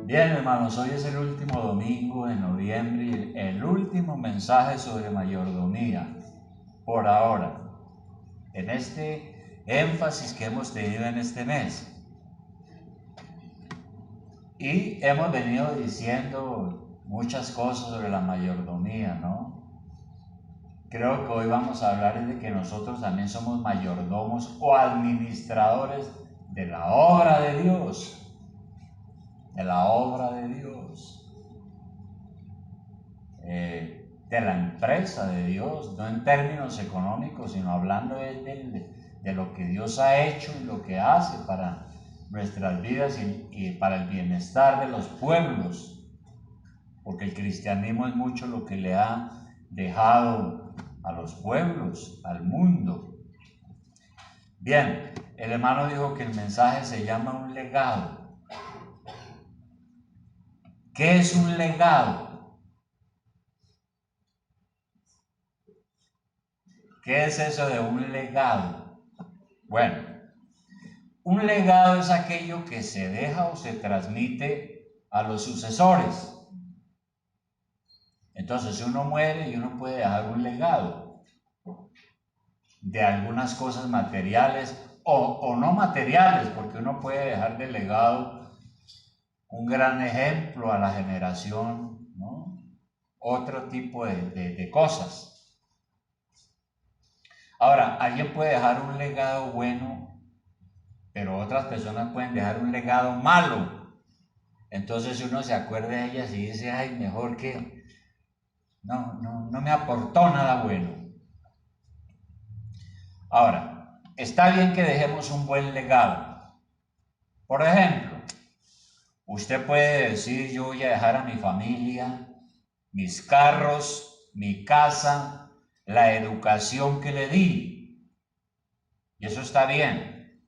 Bien, hermanos, hoy es el último domingo de noviembre y el último mensaje sobre mayordomía, por ahora, en este énfasis que hemos tenido en este mes. Y hemos venido diciendo muchas cosas sobre la mayordomía, ¿no? Creo que hoy vamos a hablar de que nosotros también somos mayordomos o administradores de la obra de Dios. De la obra de Dios. De la empresa de Dios, no en términos económicos, sino hablando de lo que Dios ha hecho y lo que hace para nuestras vidas y para el bienestar de los pueblos, porque el cristianismo es mucho lo que le ha dejado a los pueblos, al mundo. Bien, el hermano dijo que el mensaje se llama un legado. ¿Qué es un legado? ¿Qué es eso de un legado? Bueno, un legado es aquello que se deja o se transmite a los sucesores. Entonces uno muere y uno puede dejar un legado de algunas cosas materiales o no materiales, porque uno puede dejar de legado un gran ejemplo a la generación, ¿no? Otro tipo de cosas. Ahora, alguien puede dejar un legado bueno, pero otras personas pueden dejar un legado malo. Entonces uno se acuerda de ellas y dice, ay, mejor que no me aportó nada bueno. Ahora, está bien que dejemos un buen legado. Por ejemplo, usted puede decir, yo voy a dejar a mi familia, mis carros, mi casa, la educación que le di. Y eso está bien.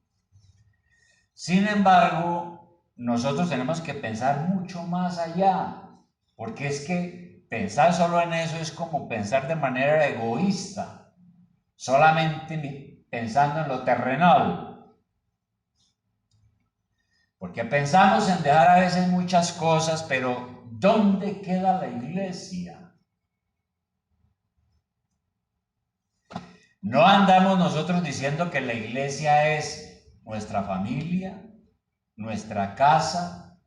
Sin embargo, nosotros tenemos que pensar mucho más allá, porque es que pensar solo en eso es como pensar de manera egoísta, solamente pensando en lo terrenal. Porque pensamos en dejar a veces muchas cosas, pero ¿dónde queda la iglesia? No andamos nosotros diciendo que la iglesia es nuestra familia, nuestra casa,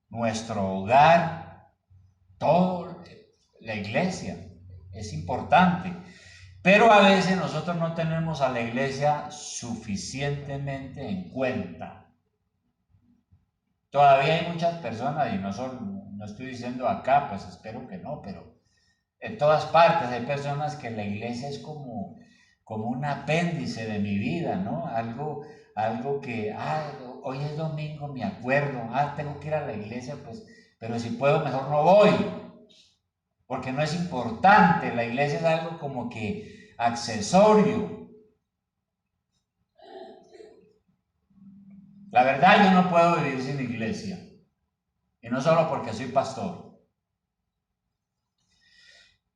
nuestro hogar, todo. La iglesia es importante, pero a veces nosotros no tenemos a la iglesia suficientemente en cuenta. Todavía hay muchas personas, y no estoy diciendo acá, pues espero que no, pero en todas partes hay personas que la iglesia es como un apéndice de mi vida, ¿no? Algo que, hoy es domingo, me acuerdo, tengo que ir a la iglesia, pues, pero si puedo mejor no voy, porque no es importante, la iglesia es algo como que accesorio. La verdad, yo no puedo vivir sin iglesia, y no solo porque soy pastor.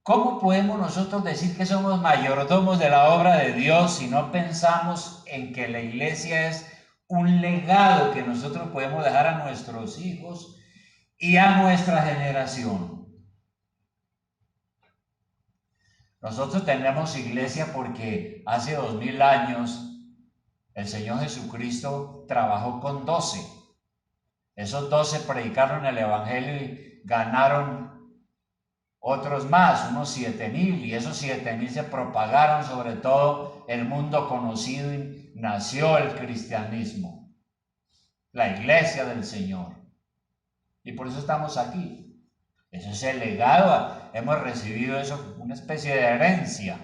¿Cómo podemos nosotros decir que somos mayordomos de la obra de Dios si no pensamos en que la iglesia es un legado que nosotros podemos dejar a nuestros hijos y a nuestra generación? Nosotros tenemos iglesia porque hace 2000 años el Señor Jesucristo trabajó con 12. Esos 12 predicaron el evangelio y ganaron otros más, unos 7000, y esos 7000 se propagaron sobre todo el mundo conocido y nació el cristianismo, la iglesia del Señor. Y por eso estamos aquí. Eso es el legado, hemos recibido eso, una especie de herencia.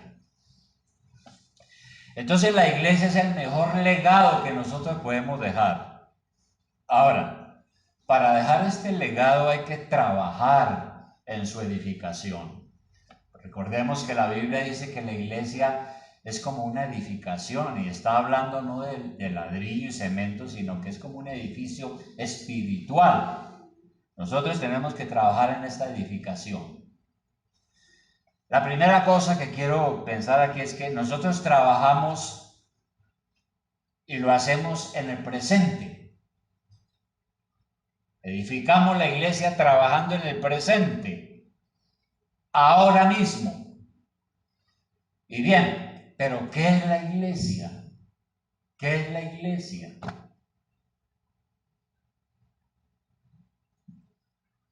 Entonces la iglesia es el mejor legado que nosotros podemos dejar. Ahora, para dejar este legado hay que trabajar en su edificación. Recordemos que la Biblia dice que la iglesia es como una edificación y está hablando no de ladrillo y cemento, sino que es como un edificio espiritual. Nosotros tenemos que trabajar en esta edificación. La primera cosa que quiero pensar aquí es que nosotros trabajamos y lo hacemos en el presente. Edificamos la iglesia trabajando en el presente, ahora mismo. Y bien, pero ¿qué es la iglesia? ¿Qué es la iglesia?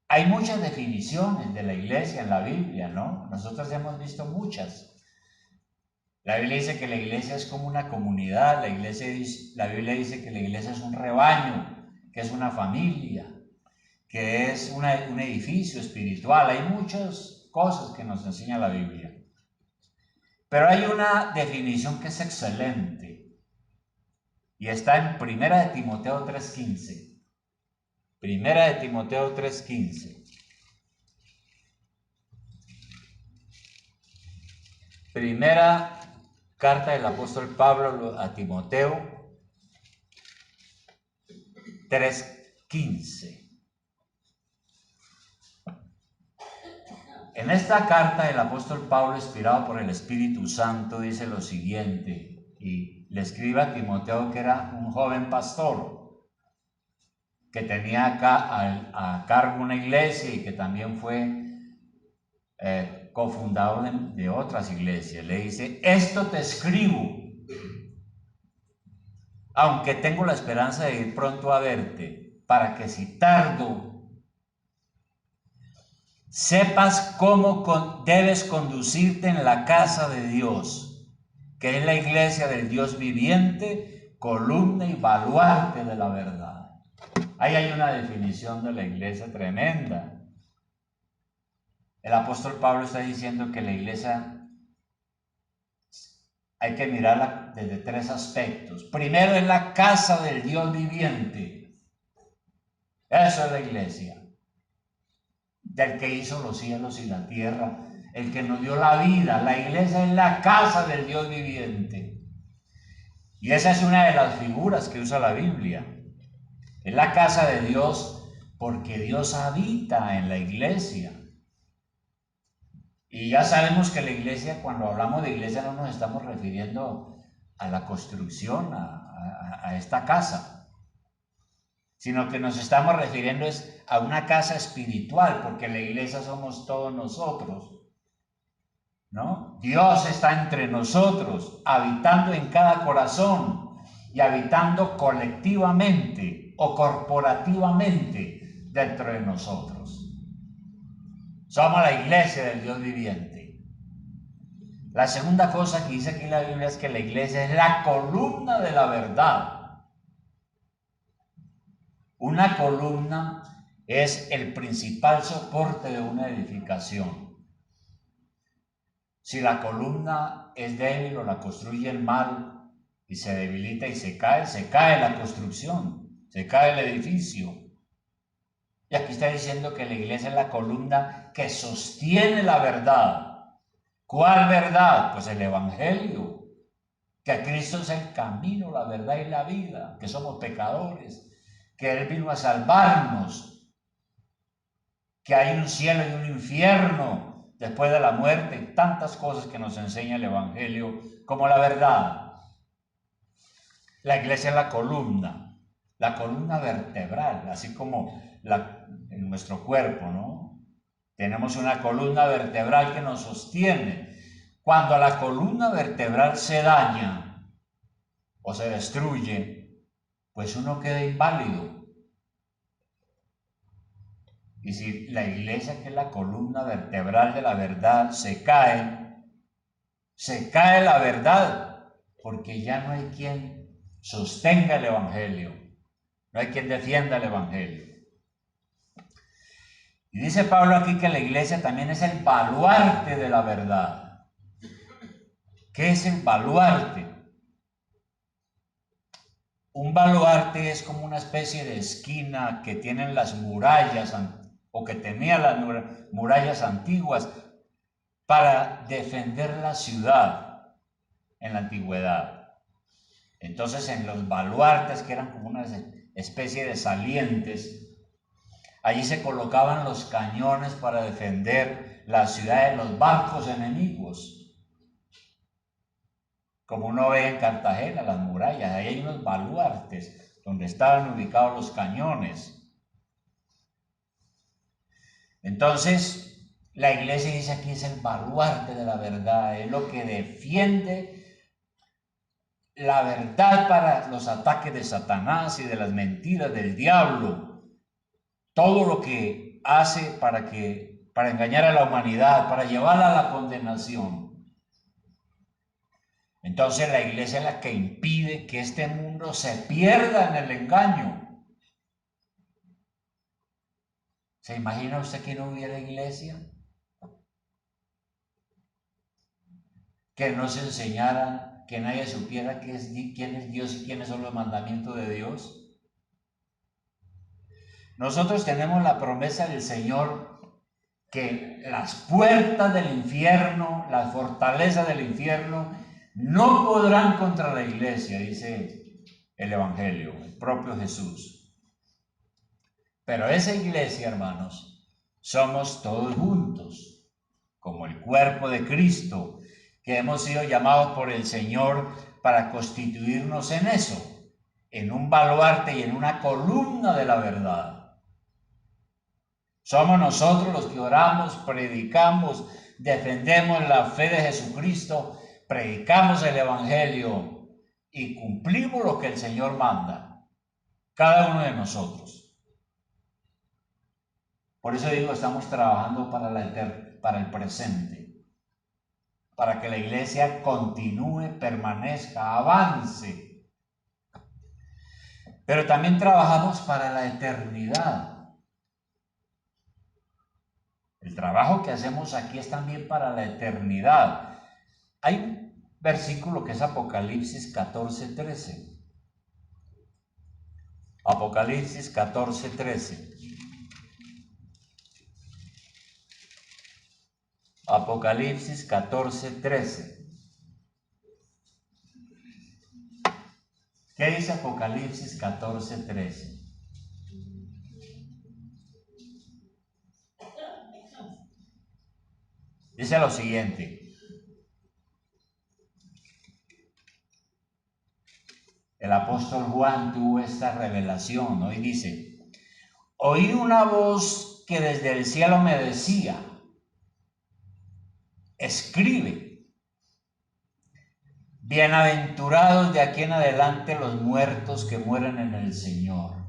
Hay muchas definiciones de la iglesia en la Biblia, ¿no? Nosotros hemos visto muchas. La Biblia dice que la iglesia es como una comunidad, la Biblia dice que la iglesia es un rebaño, que es una familia, que es un edificio espiritual. Hay muchas cosas que nos enseña la Biblia. Pero hay una definición que es excelente y está en 1 de Timoteo 3:15. 1 de Timoteo 3:15. Primera carta del apóstol Pablo a Timoteo 3:15. En esta carta el apóstol Pablo, inspirado por el Espíritu Santo, dice lo siguiente, y le escribe a Timoteo, que era un joven pastor, que tenía acá a cargo una iglesia y que también fue cofundador de otras iglesias. Le dice: esto te escribo, aunque tengo la esperanza de ir pronto a verte, para que si tardo, sepas cómo debes conducirte en la casa de Dios, que es la iglesia del Dios viviente, columna y baluarte de la verdad. Ahí hay una definición de la iglesia tremenda. El apóstol Pablo está diciendo que la iglesia hay que mirarla desde tres aspectos. Primero, es la casa del Dios viviente. Eso es la iglesia. Del que hizo los cielos y la tierra, el que nos dio la vida. La iglesia es la casa del Dios viviente. Y esa es una de las figuras que usa la Biblia. Es la casa de Dios porque Dios habita en la iglesia. Y ya sabemos que la iglesia, cuando hablamos de iglesia, no nos estamos refiriendo a la construcción, a esta casa, sino que nos estamos refiriendo a una casa espiritual, porque la iglesia somos todos nosotros, ¿no? Dios está entre nosotros, habitando en cada corazón y habitando colectivamente o corporativamente dentro de nosotros. Somos la iglesia del Dios viviente. La segunda cosa que dice aquí la Biblia es que la iglesia es la columna de la verdad. Una columna es el principal soporte de una edificación. Si la columna es débil o la construyen mal y se debilita y se cae la construcción, se cae el edificio. Y aquí está diciendo que la iglesia es la columna que sostiene la verdad. ¿Cuál verdad? Pues el evangelio, que Cristo es el camino, la verdad y la vida, que somos pecadores, que Él vino a salvarnos, que hay un cielo y un infierno después de la muerte, y tantas cosas que nos enseña el evangelio como la verdad. La iglesia es la columna vertebral, así como en nuestro cuerpo, ¿no? Tenemos una columna vertebral que nos sostiene. Cuando la columna vertebral se daña o se destruye, pues uno queda inválido. Y si la iglesia, que es la columna vertebral de la verdad, se cae la verdad, porque ya no hay quien sostenga el evangelio, no hay quien defienda el evangelio. Y dice Pablo aquí que la iglesia también es el baluarte de la verdad. ¿Qué es el baluarte? Un baluarte es como una especie de esquina que tienen las murallas o que tenían las murallas antiguas para defender la ciudad en la antigüedad. Entonces, en los baluartes, que eran como una especie de salientes, allí se colocaban los cañones para defender la ciudad de los barcos enemigos. Como uno ve en Cartagena, las murallas, ahí hay unos baluartes donde estaban ubicados los cañones. Entonces, la iglesia dice aquí es el baluarte de la verdad, es lo que defiende la verdad para los ataques de Satanás y de las mentiras del diablo. Todo lo que hace para engañar a la humanidad, para llevarla a la condenación. Entonces la iglesia es la que impide que este mundo se pierda en el engaño. ¿Se imagina usted que no hubiera iglesia? Que no se enseñara, que nadie supiera quién es Dios y quiénes son los mandamientos de Dios. Nosotros tenemos la promesa del Señor que las puertas del infierno, las fortalezas del infierno, no podrán contra la iglesia, dice el Evangelio, el propio Jesús. Pero esa iglesia, hermanos, somos todos juntos, como el cuerpo de Cristo, que hemos sido llamados por el Señor para constituirnos en eso, en un baluarte y en una columna de la verdad. Somos nosotros los que oramos, predicamos, defendemos la fe de Jesucristo, predicamos el Evangelio y cumplimos lo que el Señor manda, cada uno de nosotros. Por eso digo, estamos trabajando para el presente, para que la iglesia continúe, permanezca, avance. Pero también trabajamos para la eternidad. El trabajo que hacemos aquí es también para la eternidad. Hay un versículo que es Apocalipsis 14:13. Apocalipsis 14:13. Apocalipsis 14:13. ¿Qué dice Apocalipsis 14:13? Dice lo siguiente. El apóstol Juan tuvo esta revelación, ¿no? Y dice, oí una voz que desde el cielo me decía, escribe, bienaventurados de aquí en adelante los muertos que mueren en el Señor.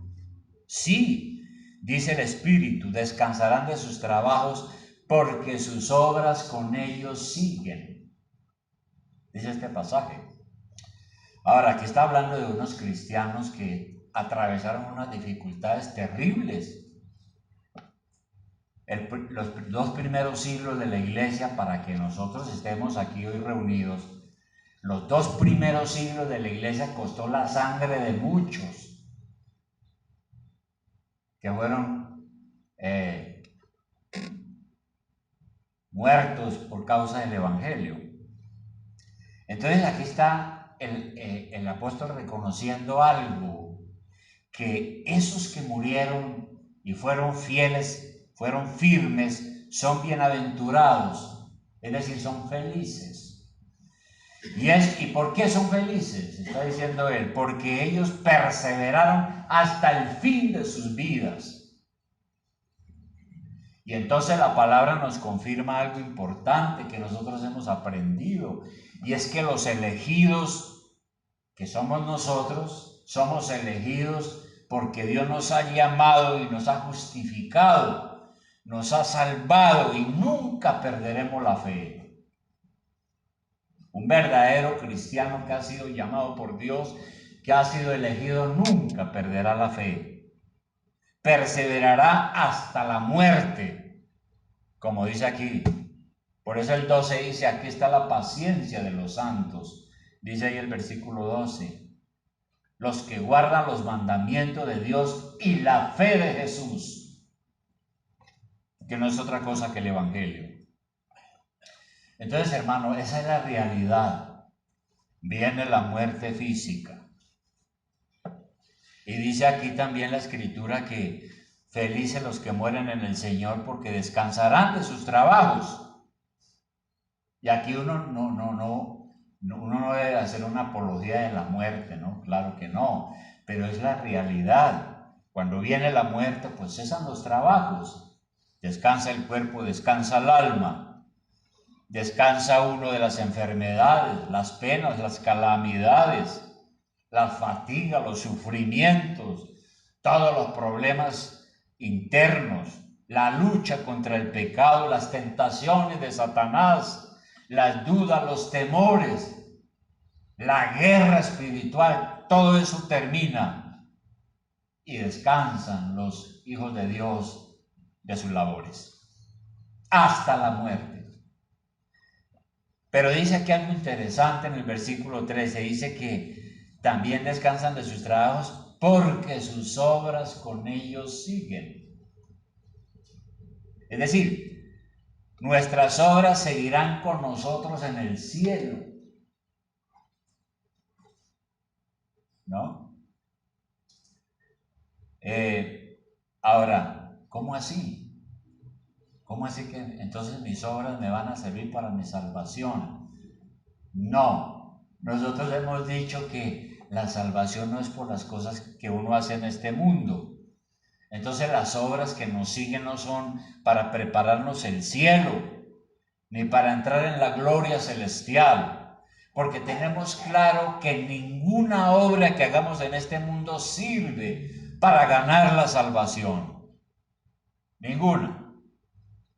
Sí, dice el Espíritu, descansarán de sus trabajos porque sus obras con ellos siguen. Dice este pasaje. Ahora, aquí está hablando de unos cristianos que atravesaron unas dificultades terribles. Los dos primeros siglos de la iglesia, para que nosotros estemos aquí hoy reunidos, los dos primeros siglos de la iglesia costó la sangre de muchos que fueron muertos por causa del Evangelio. Entonces aquí está el apóstol reconociendo algo, que esos que murieron y fueron fieles, fueron firmes, son bienaventurados, es decir, son felices. ¿Y por qué son felices? Está diciendo él, porque ellos perseveraron hasta el fin de sus vidas. Y entonces la palabra nos confirma algo importante que nosotros hemos aprendido, y es que los elegidos, que somos nosotros, somos elegidos porque Dios nos ha llamado y nos ha justificado, nos ha salvado y nunca perderemos la fe. Un verdadero cristiano que ha sido llamado por Dios, que ha sido elegido, nunca perderá la fe. Perseverará hasta la muerte, como dice aquí. Por eso el 12 dice, aquí está la paciencia de los santos. Dice ahí el versículo 12. Los que guardan los mandamientos de Dios y la fe de Jesús, que no es otra cosa que el Evangelio. Entonces, hermano, esa es la realidad. Viene la muerte física. Y dice aquí también la Escritura que felices los que mueren en el Señor porque descansarán de sus trabajos. Y aquí uno no debe hacer una apología de la muerte, ¿no? Claro que no, pero es la realidad. Cuando viene la muerte, pues cesan los trabajos. Descansa el cuerpo, descansa el alma. Descansa uno de las enfermedades, las penas, las calamidades, la fatiga, los sufrimientos, todos los problemas internos, la lucha contra el pecado, las tentaciones de Satanás, las dudas, los temores, la guerra espiritual, todo eso termina y descansan los hijos de Dios de sus labores hasta la muerte. Pero dice aquí algo interesante en el versículo 13, dice que también descansan de sus trabajos porque sus obras con ellos siguen. Es decir, nuestras obras seguirán con nosotros en el cielo, ¿no? Ahora, ¿cómo así? ¿Cómo así que entonces mis obras me van a servir para mi salvación? No, nosotros hemos dicho que la salvación no es por las cosas que uno hace en este mundo. Entonces las obras que nos siguen no son para prepararnos el cielo, ni para entrar en la gloria celestial, porque tenemos claro que ninguna obra que hagamos en este mundo sirve para ganar la salvación. Ninguna.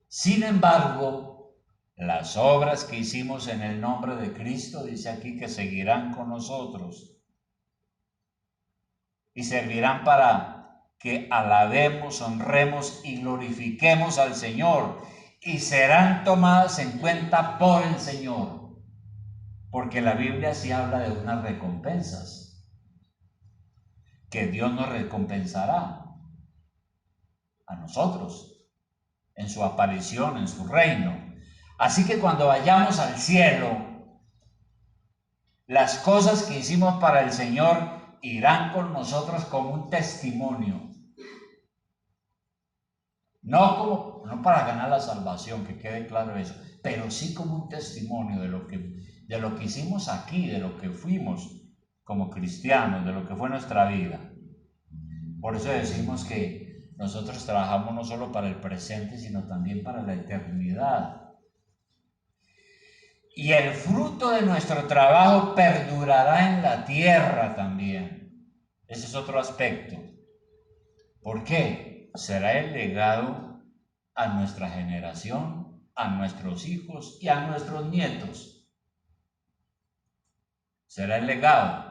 Sin embargo, las obras que hicimos en el nombre de Cristo, dice aquí, que seguirán con nosotros y servirán para que alabemos, honremos y glorifiquemos al Señor, y serán tomadas en cuenta por el Señor, porque la Biblia sí habla de unas recompensas, que Dios nos recompensará a nosotros en su aparición, en su reino. Así que cuando vayamos al cielo, las cosas que hicimos para el Señor irán con nosotros como un testimonio. No para ganar la salvación, que quede claro eso, pero sí como un testimonio de lo que hicimos aquí, de lo que fuimos como cristianos, de lo que fue nuestra vida. Por eso decimos que nosotros trabajamos no solo para el presente, sino también para la eternidad. Y el fruto de nuestro trabajo perdurará en la tierra también. Ese es otro aspecto. ¿Por qué? Será el legado a nuestra generación, a nuestros hijos y a nuestros nietos. Será el legado.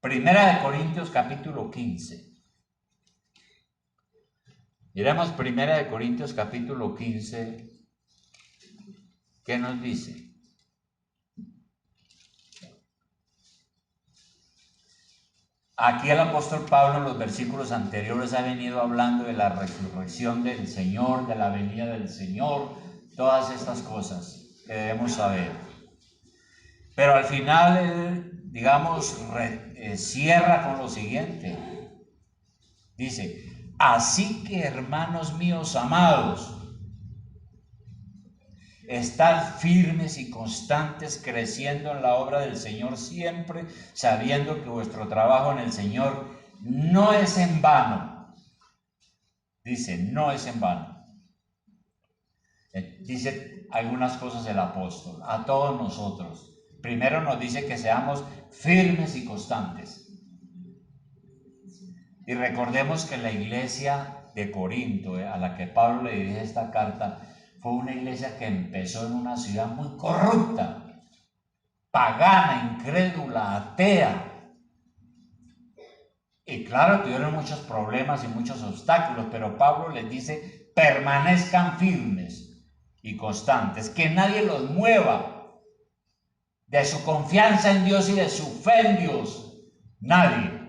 Primera de Corintios capítulo 15. Miremos Primera de Corintios capítulo 15. ¿Qué nos dice? Aquí el apóstol Pablo en los versículos anteriores ha venido hablando de la resurrección del Señor, de la venida del Señor, todas estas cosas que debemos saber. Pero al final él, digamos, cierra con lo siguiente. Dice, así que hermanos míos amados, estad firmes y constantes, creciendo en la obra del Señor siempre, sabiendo que vuestro trabajo en el Señor no es en vano. Dice, no es en vano. Dice algunas cosas el apóstol a todos nosotros. Primero nos dice que seamos firmes y constantes. Y recordemos que la iglesia de Corinto, a la que Pablo le dirige esta carta, fue una iglesia que empezó en una ciudad muy corrupta, pagana, incrédula, atea. Y claro, tuvieron muchos problemas y muchos obstáculos, pero Pablo les dice, permanezcan firmes y constantes, que nadie los mueva de su confianza en Dios y de su fe en Dios. Nadie.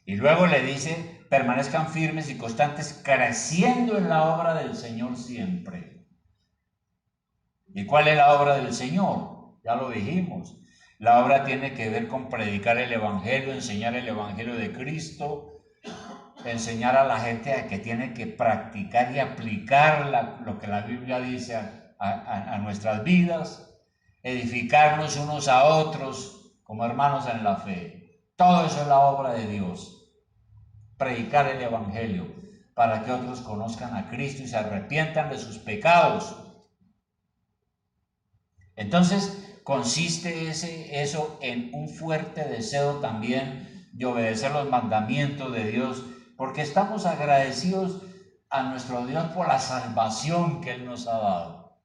Y luego le dice, permanezcan firmes y constantes, creciendo en la obra del Señor siempre. ¿Y cuál es la obra del Señor? Ya lo dijimos. La obra tiene que ver con predicar el Evangelio, enseñar el Evangelio de Cristo, enseñar a la gente a que tiene que practicar y aplicar lo que la Biblia dice a nuestras vidas, edificarnos unos a otros como hermanos en la fe. Todo eso es la obra de Dios. Predicar el Evangelio. para que otros conozcan a Cristo y se arrepientan de sus pecados. Entonces, consiste eso en un fuerte deseo también de obedecer los mandamientos de Dios, porque estamos agradecidos a nuestro Dios por la salvación que Él nos ha dado.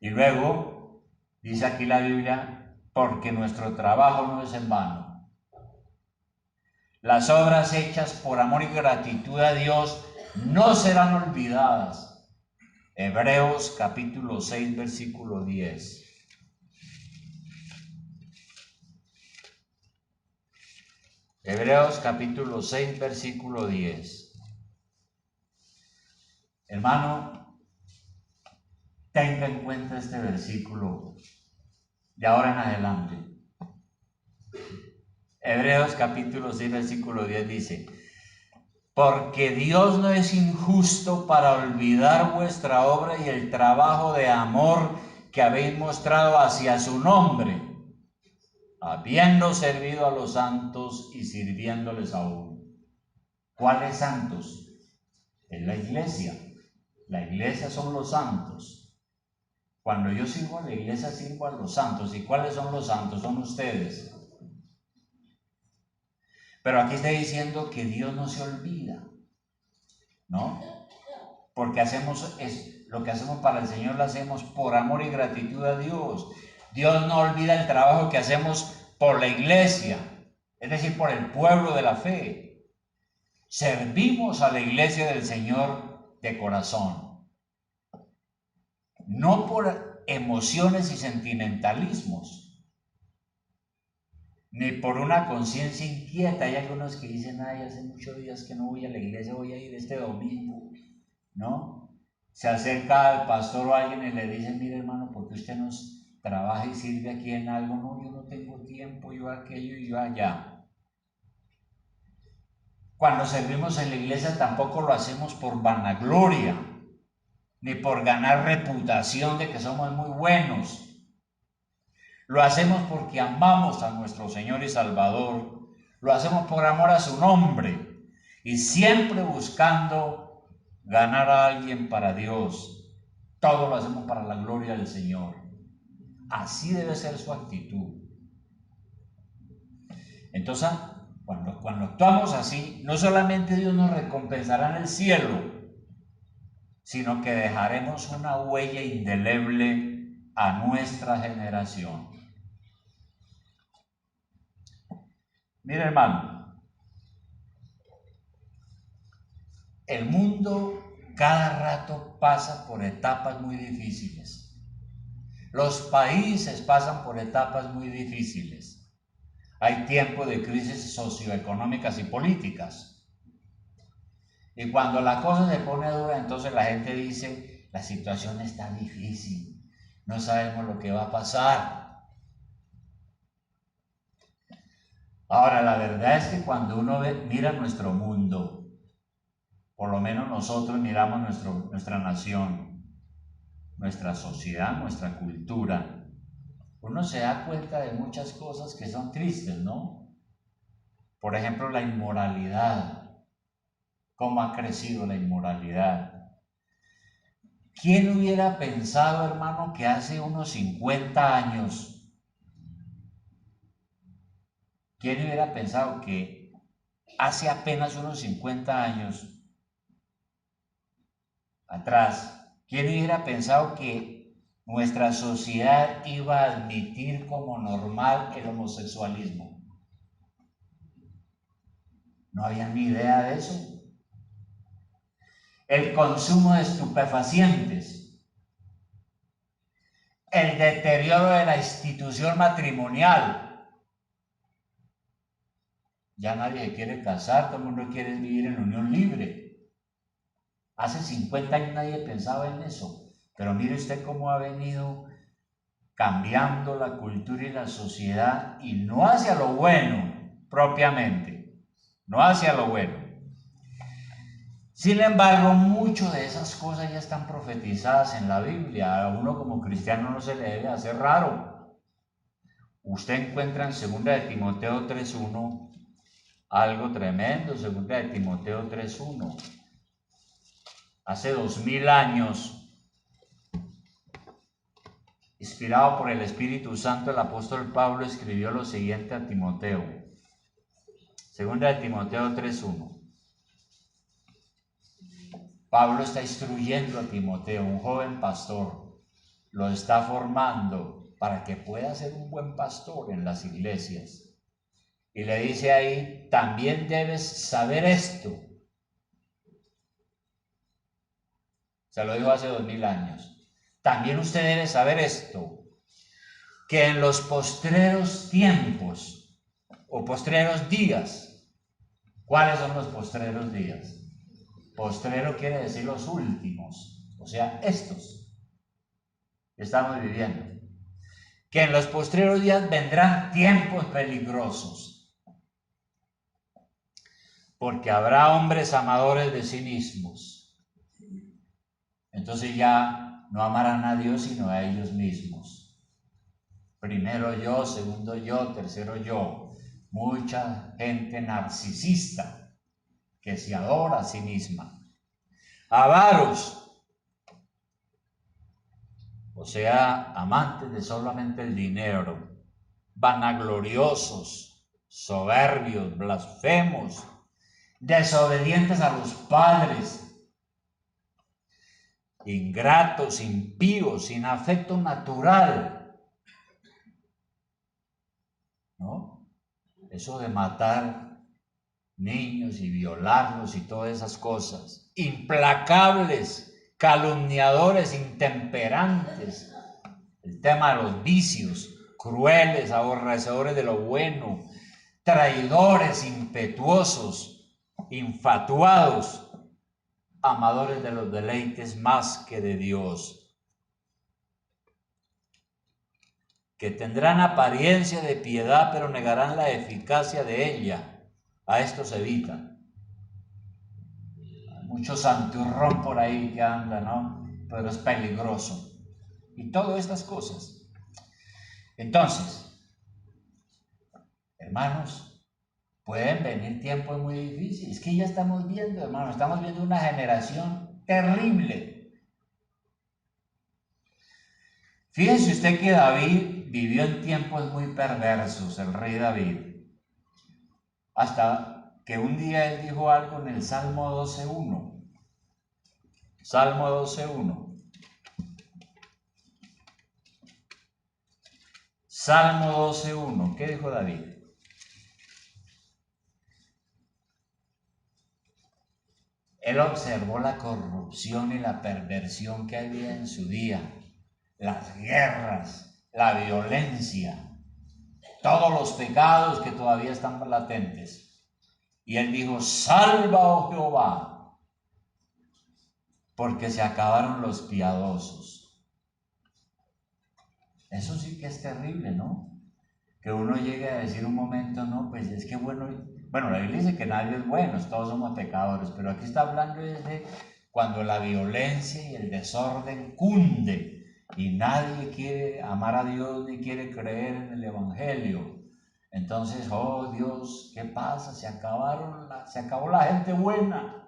Y luego, dice aquí la Biblia, porque nuestro trabajo no es en vano. Las obras hechas por amor y gratitud a Dios no serán olvidadas. Hebreos capítulo 6, versículo 10. Hebreos capítulo 6, versículo 10. Hermano, tenga en cuenta este versículo de ahora en adelante. Hebreos capítulo 6, versículo 10 dice: porque Dios no es injusto para olvidar vuestra obra y el trabajo de amor que habéis mostrado hacia su nombre, habiendo servido a los santos y sirviéndoles aún. ¿Cuáles santos? Es la iglesia. La iglesia son los santos. Cuando yo sirvo a la iglesia, sirvo a los santos. ¿Y cuáles son los santos? Son ustedes. Pero aquí está diciendo que Dios no se olvida, ¿no? Porque lo que hacemos para el Señor lo hacemos por amor y gratitud a Dios. Dios no olvida el trabajo que hacemos por la iglesia, es decir, por el pueblo de la fe. Servimos a la iglesia del Señor de corazón, no por emociones y sentimentalismos, ni por una conciencia inquieta. Hay algunos que dicen: ay, hace muchos días que no voy a la iglesia, voy a ir este domingo, ¿no? Se acerca al pastor o alguien y le dice: mire, hermano, ¿por qué usted nos trabaja y sirve aquí en algo? No, yo no tengo tiempo, yo aquello y yo allá. Cuando servimos en la iglesia tampoco lo hacemos por vanagloria, ni por ganar reputación de que somos muy buenos. Lo hacemos porque amamos a nuestro Señor y Salvador. Lo hacemos por amor a su nombre y siempre buscando ganar a alguien para Dios. Todo lo hacemos para la gloria del Señor. Así debe ser su actitud. Entonces, cuando actuamos así, no solamente Dios nos recompensará en el cielo, sino que dejaremos una huella indeleble a nuestra generación. Mira, hermano, el mundo cada rato pasa por etapas muy difíciles. Los países pasan por etapas muy difíciles. Hay tiempos de crisis socioeconómicas y políticas. Y cuando la cosa se pone dura, entonces la gente dice: la situación está difícil, no sabemos lo que va a pasar. Ahora, la verdad es que cuando uno mira nuestro mundo, por lo menos nosotros miramos nuestra nación, nuestra sociedad, nuestra cultura, uno se da cuenta de muchas cosas que son tristes, ¿no? Por ejemplo, la inmoralidad. ¿Cómo ha crecido la inmoralidad? ¿Quién hubiera pensado, hermano, que hace unos 50 años, quién hubiera pensado que hace apenas unos 50 años atrás, quién hubiera pensado que nuestra sociedad iba a admitir como normal el homosexualismo? No habían ni idea de eso. El consumo de estupefacientes, el deterioro de la institución matrimonial. Ya nadie quiere casar, todo el mundo quiere vivir en unión libre. Hace 50 años nadie pensaba en eso, pero mire usted cómo ha venido cambiando la cultura y la sociedad, y no hacia lo bueno propiamente, no hacia lo bueno. Sin embargo, muchas de esas cosas ya están profetizadas en la Biblia. A uno como cristiano no se le debe hacer raro. Usted encuentra en 2 de Timoteo 3:1 algo tremendo, segunda de Timoteo 3:1. Hace 2000 años, inspirado por el Espíritu Santo, el apóstol Pablo escribió lo siguiente a Timoteo. Segunda de Timoteo 3:1. Pablo está instruyendo a Timoteo, un joven pastor, lo está formando para que pueda ser un buen pastor en las iglesias. Y le dice ahí, también debes saber esto. Se lo dijo hace 2000 años. También usted debe saber esto, que en los postreros tiempos o postreros días, ¿cuáles son los postreros días? Postrero quiere decir los últimos, o sea, estos que estamos viviendo. Que en los postreros días vendrán tiempos peligrosos, porque habrá hombres amadores de sí mismos. Entonces ya no amarán a Dios sino a ellos mismos. Primero yo, segundo yo, tercero yo. Mucha gente narcisista que se adora a sí misma. Avaros, o sea, amantes de solamente el dinero, vanagloriosos, soberbios, blasfemos, desobedientes a los padres, ingratos, impíos, sin afecto natural, ¿no? Eso de matar niños y violarlos y todas esas cosas, implacables, calumniadores, intemperantes, el tema de los vicios, crueles, aborrecedores de lo bueno, traidores, impetuosos, infatuados, amadores de los deleites más que de Dios, que tendrán apariencia de piedad pero negarán la eficacia de ella. A estos evitan. Hay mucho santurrón por ahí que anda, ¿no? Pero es peligroso. Y todas estas cosas. Entonces, hermanos, pueden venir tiempos muy difíciles. Es que ya estamos viendo, hermanos, estamos viendo una generación terrible. Fíjense usted que David vivió en tiempos muy perversos, el rey David. Hasta que un día él dijo algo en el Salmo 12:1. Salmo 12:1. Salmo 12:1. ¿Qué dijo David? Él observó la corrupción y la perversión que había en su día, las guerras, la violencia, todos los pecados que todavía están latentes. Y él dijo, salva, oh Jehová, porque se acabaron los piadosos. Eso sí que es terrible, ¿no? Que uno llegue a decir un momento, no, pues es que bueno, la Biblia dice que nadie es bueno, todos somos pecadores, pero aquí está hablando de cuando la violencia y el desorden cunde y nadie quiere amar a Dios ni quiere creer en el Evangelio. Entonces, oh Dios, ¿qué pasa? Se acabó la gente buena.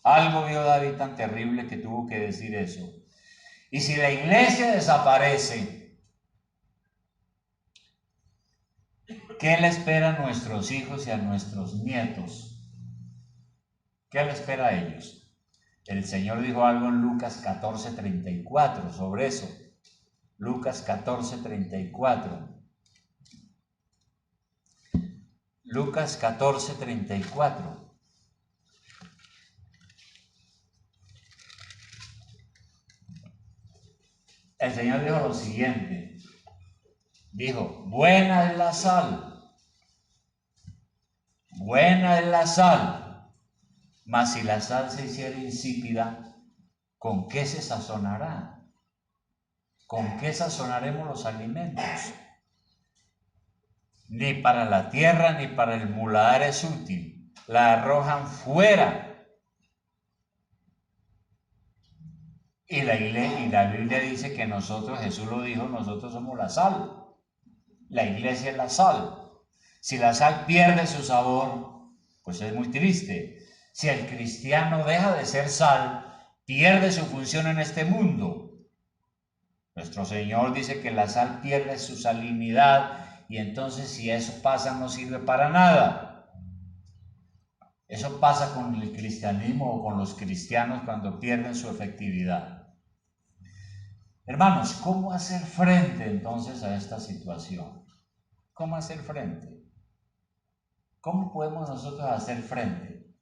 Algo vio David tan terrible que tuvo que decir eso. Y si la iglesia desaparece, ¿qué le espera a nuestros hijos y a nuestros nietos? ¿Qué le espera a ellos? El Señor dijo algo en Lucas 14:34 sobre eso. Lucas 14:34. Lucas 14:34. El Señor dijo lo siguiente. Dijo, buena es la sal, mas si la sal se hiciera insípida, ¿con qué se sazonará? ¿Con qué sazonaremos los alimentos? Ni para la tierra ni para el muladar es útil, la arrojan fuera. Y la Biblia dice que nosotros, Jesús lo dijo, nosotros somos la sal. La iglesia es la sal. Si la sal pierde su sabor, pues es muy triste. Si el cristiano deja de ser sal, pierde su función en este mundo. Nuestro Señor dice que la sal pierde su salinidad y entonces si eso pasa no sirve para nada. Eso pasa con el cristianismo o con los cristianos cuando pierden su efectividad. Hermanos, ¿cómo hacer frente entonces a esta situación? ¿Cómo hacer frente? ¿Cómo podemos nosotros hacer frente?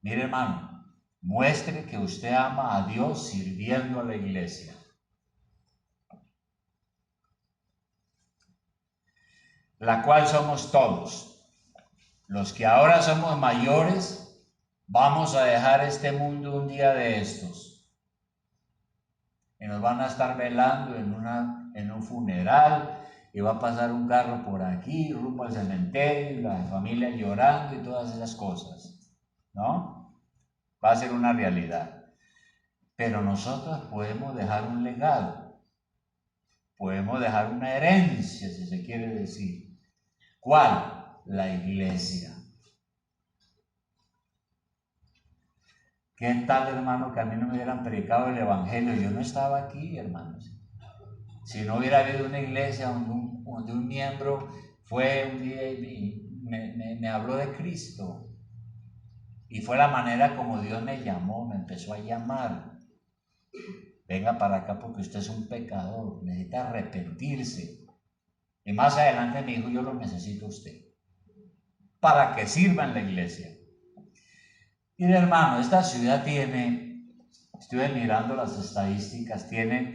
Mire, hermano, muestre que usted ama a Dios sirviendo a la iglesia. La cual somos todos. Los que ahora somos mayores, vamos a dejar este mundo un día de estos. Y nos van a estar velando en un funeral, y va a pasar un carro por aquí, rumbo al cementerio, la familia llorando y todas esas cosas, ¿no? Va a ser una realidad. Pero nosotros podemos dejar un legado, podemos dejar una herencia, si se quiere decir. ¿Cuál? La iglesia. ¿Qué tal, hermano, que a mí no me hubieran predicado el evangelio? Yo no estaba aquí, hermanos. Si no hubiera habido una iglesia donde un miembro fue un día y me habló de Cristo. Y fue la manera como Dios me llamó, me empezó a llamar. Venga para acá porque usted es un pecador, necesita arrepentirse. Y más adelante me dijo, yo lo necesito a usted, para que sirva en la iglesia. Y hermano, esta ciudad tiene, estuve mirando las estadísticas, tiene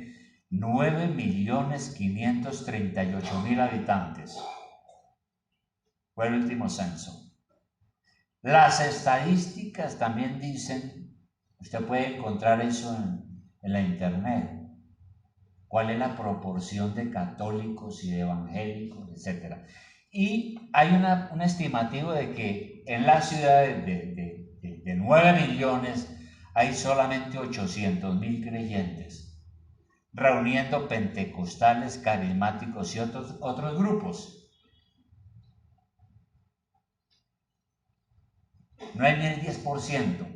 9.538.000 habitantes. Fue el último censo. Las estadísticas también dicen, usted puede encontrar eso en la internet, cuál es la proporción de católicos y de evangélicos, etc. Y hay un estimativo de que en la ciudad de 9 millones hay solamente 800.000 creyentes, reuniendo pentecostales, carismáticos y otros grupos. No hay ni el 10%.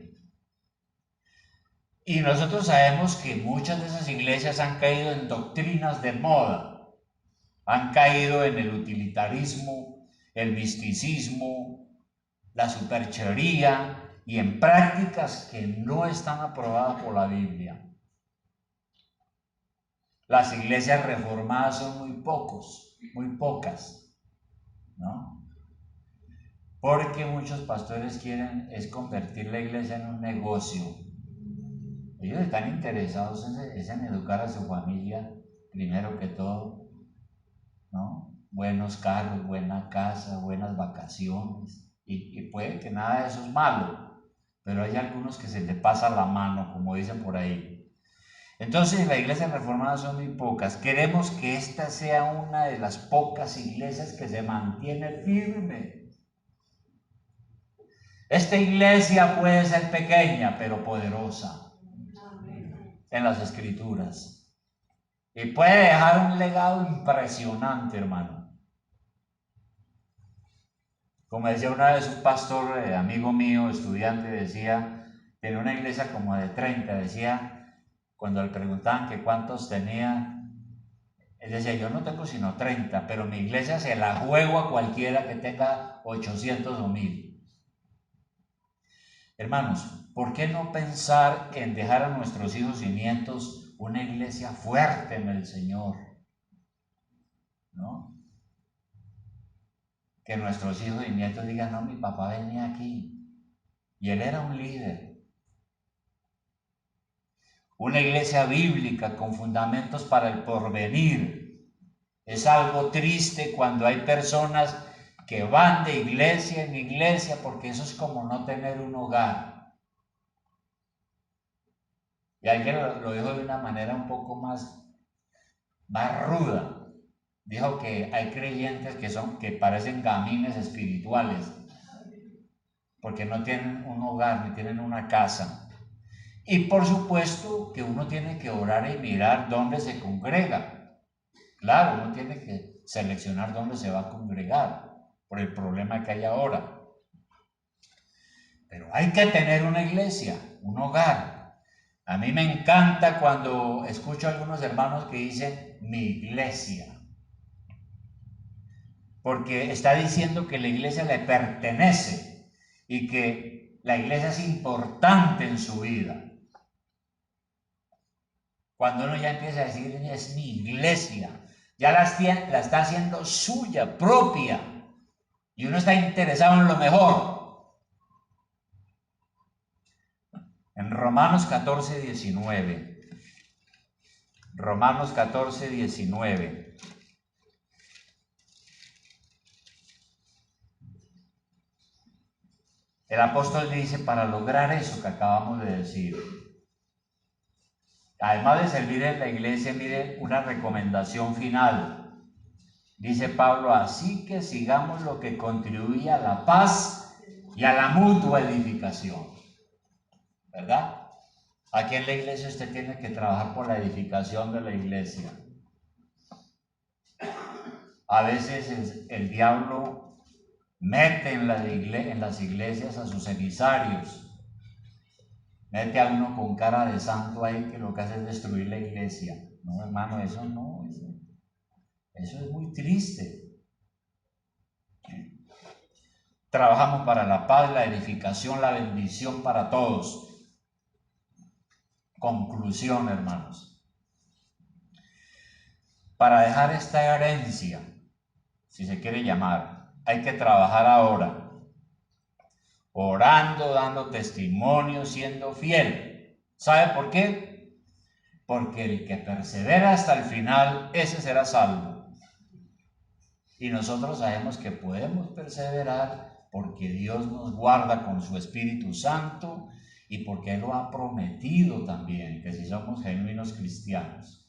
Y nosotros sabemos que muchas de esas iglesias han caído en doctrinas de moda, han caído en el utilitarismo, el misticismo, la superchería y en prácticas que no están aprobadas por la Biblia. Las iglesias reformadas son muy pocas, ¿no? Porque muchos pastores quieren es convertir la iglesia en un negocio. Ellos están interesados en educar a su familia, primero que todo, ¿no? Buenos carros, buena casa, buenas vacaciones. Y puede que nada de eso es malo, pero hay algunos que se le pasa la mano, como dicen por ahí. Entonces, las iglesias reformadas son muy pocas. Queremos que esta sea una de las pocas iglesias que se mantiene firme. Esta iglesia puede ser pequeña, pero poderosa en las escrituras. Y puede dejar un legado impresionante, hermano. Como decía una vez un pastor, amigo mío, estudiante, decía, tenía una iglesia como de 30, decía, cuando le preguntaban que cuántos tenía, él decía, yo no tengo sino 30, pero mi iglesia se la juego a cualquiera que tenga 800 o 1000. Hermanos, ¿por qué no pensar en dejar a nuestros hijos y nietos una iglesia fuerte en el Señor? ¿No? Que nuestros hijos y nietos digan, no, mi papá venía aquí y él era un líder. Una iglesia bíblica con fundamentos para el porvenir. Es algo triste cuando hay personas que van de iglesia en iglesia porque eso es como no tener un hogar. Y alguien lo dijo de una manera un poco más ruda. Dijo que hay creyentes que parecen gamines espirituales porque no tienen un hogar, ni tienen una casa. Y por supuesto que uno tiene que orar y mirar dónde se congrega. Claro, uno tiene que seleccionar dónde se va a congregar por el problema que hay ahora. Pero hay que tener una iglesia, un hogar. A mí me encanta cuando escucho a algunos hermanos que dicen mi iglesia, porque está diciendo que la iglesia le pertenece y que la iglesia es importante en su vida. Cuando uno ya empieza a decir es mi iglesia, ya la está haciendo suya, propia, y uno está interesado en lo mejor. En Romanos 14, 19. Romanos 14, 19. El apóstol dice, para lograr eso que acabamos de decir, además de servir en la iglesia, mire una recomendación final. Dice Pablo, así que sigamos lo que contribuye a la paz y a la mutua edificación. ¿Verdad? Aquí en la iglesia usted tiene que trabajar por la edificación de la iglesia. A veces el diablo mete en las iglesias a sus emisarios. Mete a uno con cara de santo ahí que lo que hace es destruir la iglesia. No, hermano, eso no, eso es muy triste. Trabajamos para la paz, la edificación, la bendición para todos. Conclusión, hermanos. Para dejar esta herencia, si se quiere llamar, hay que trabajar ahora, orando, dando testimonio, siendo fiel. ¿Sabe por qué? Porque el que persevera hasta el final, ese será salvo. Y nosotros sabemos que podemos perseverar porque Dios nos guarda con su Espíritu Santo y porque Él lo ha prometido también, que si somos genuinos cristianos.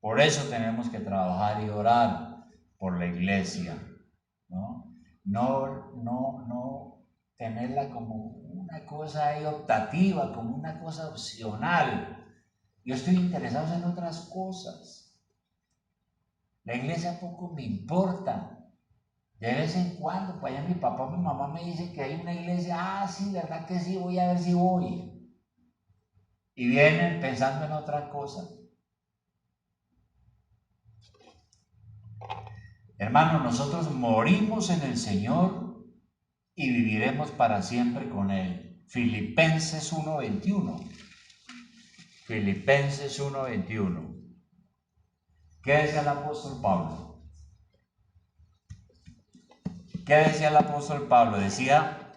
Por eso tenemos que trabajar y orar por la iglesia, ¿no? No tenerla como una cosa ahí optativa, como una cosa opcional. Yo estoy interesado en otras cosas. La iglesia poco me importa. De vez en cuando, pues allá mi papá, mi mamá me dicen que hay una iglesia, ah, sí, verdad que sí, voy a ver si voy. Y vienen pensando en otra cosa. Hermano, nosotros morimos en el Señor y viviremos para siempre con Él. Filipenses 1:21. Filipenses 1:21. ¿Qué decía el apóstol Pablo? ¿Qué decía el apóstol Pablo? Decía,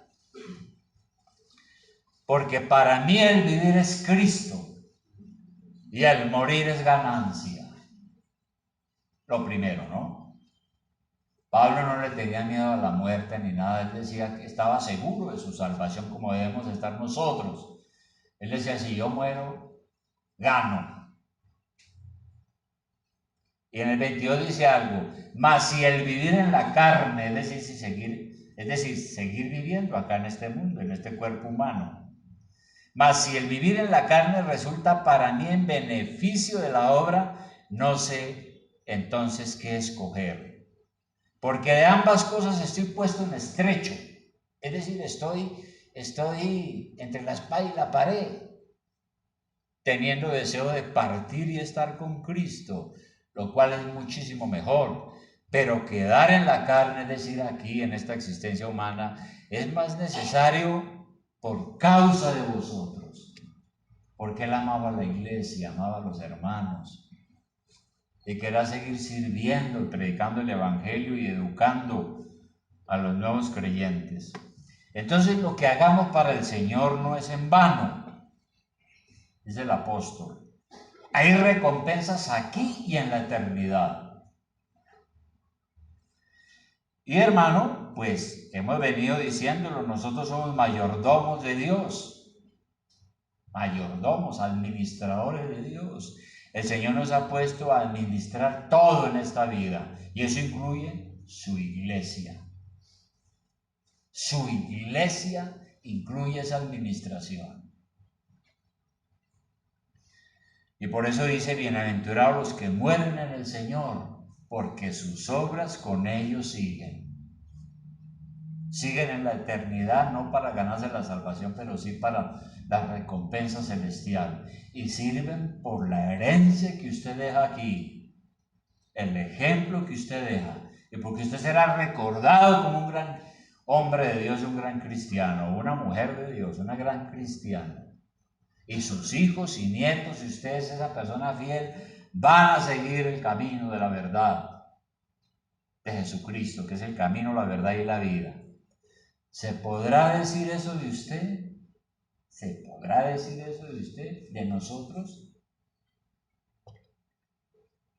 porque para mí el vivir es Cristo y el morir es ganancia. Lo primero, ¿no? Pablo no le tenía miedo a la muerte ni nada, él decía que estaba seguro de su salvación como debemos estar nosotros. Él decía, si yo muero, gano. Y en el 22 dice algo, mas si el vivir en la carne, es decir, seguir viviendo acá en este mundo, en este cuerpo humano, mas si el vivir en la carne resulta para mí en beneficio de la obra, no sé entonces qué escoger. Porque de ambas cosas estoy puesto en estrecho. Es decir, estoy entre la espada y la pared, teniendo deseo de partir y estar con Cristo, lo cual es muchísimo mejor. Pero quedar en la carne, es decir, aquí en esta existencia humana, es más necesario por causa de vosotros. Porque Él amaba a la iglesia, amaba a los hermanos y quería seguir sirviendo, predicando el evangelio y educando a los nuevos creyentes. Entonces lo que hagamos para el Señor no es en vano, dice el apóstol. Hay recompensas aquí y en la eternidad. Y hermano, pues hemos venido diciéndolo, nosotros somos mayordomos de Dios, mayordomos, administradores de Dios. El Señor nos ha puesto a administrar todo en esta vida y eso incluye su iglesia. Su iglesia incluye esa administración. Y por eso dice, bienaventurados los que mueren en el Señor, porque sus obras con ellos siguen. Siguen en la eternidad, no para ganarse la salvación, pero sí para la recompensa celestial. Y sirven por la herencia que usted deja aquí, el ejemplo que usted deja, y porque usted será recordado como un gran hombre de Dios, un gran cristiano, una mujer de Dios, una gran cristiana. Y sus hijos y nietos, si usted es esa persona fiel, van a seguir el camino de la verdad de Jesucristo, que es el camino, la verdad y la vida. ¿Se podrá decir eso de usted? ¿Se podrá decir eso de usted, de nosotros?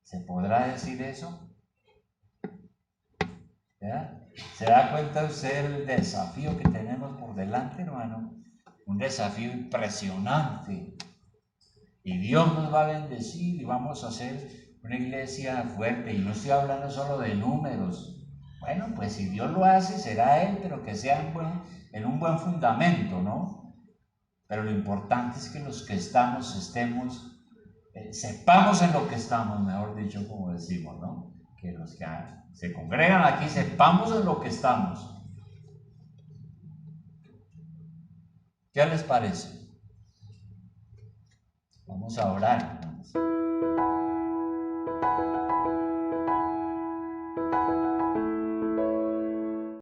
¿Se podrá decir eso? ¿Ya? ¿Se da cuenta usted del desafío que tenemos por delante, hermano? Un desafío impresionante. Y Dios nos va a bendecir y vamos a hacer una iglesia fuerte. Y no estoy hablando solo de números. Bueno, pues si Dios lo hace, será Él, pero que sea en un buen fundamento, ¿no? Pero lo importante es que los que estamos, sepamos en lo que estamos, mejor dicho, como decimos, ¿no? Que los que se congregan aquí, sepamos en lo que estamos. ¿Qué les parece? Vamos a orar, hermanos.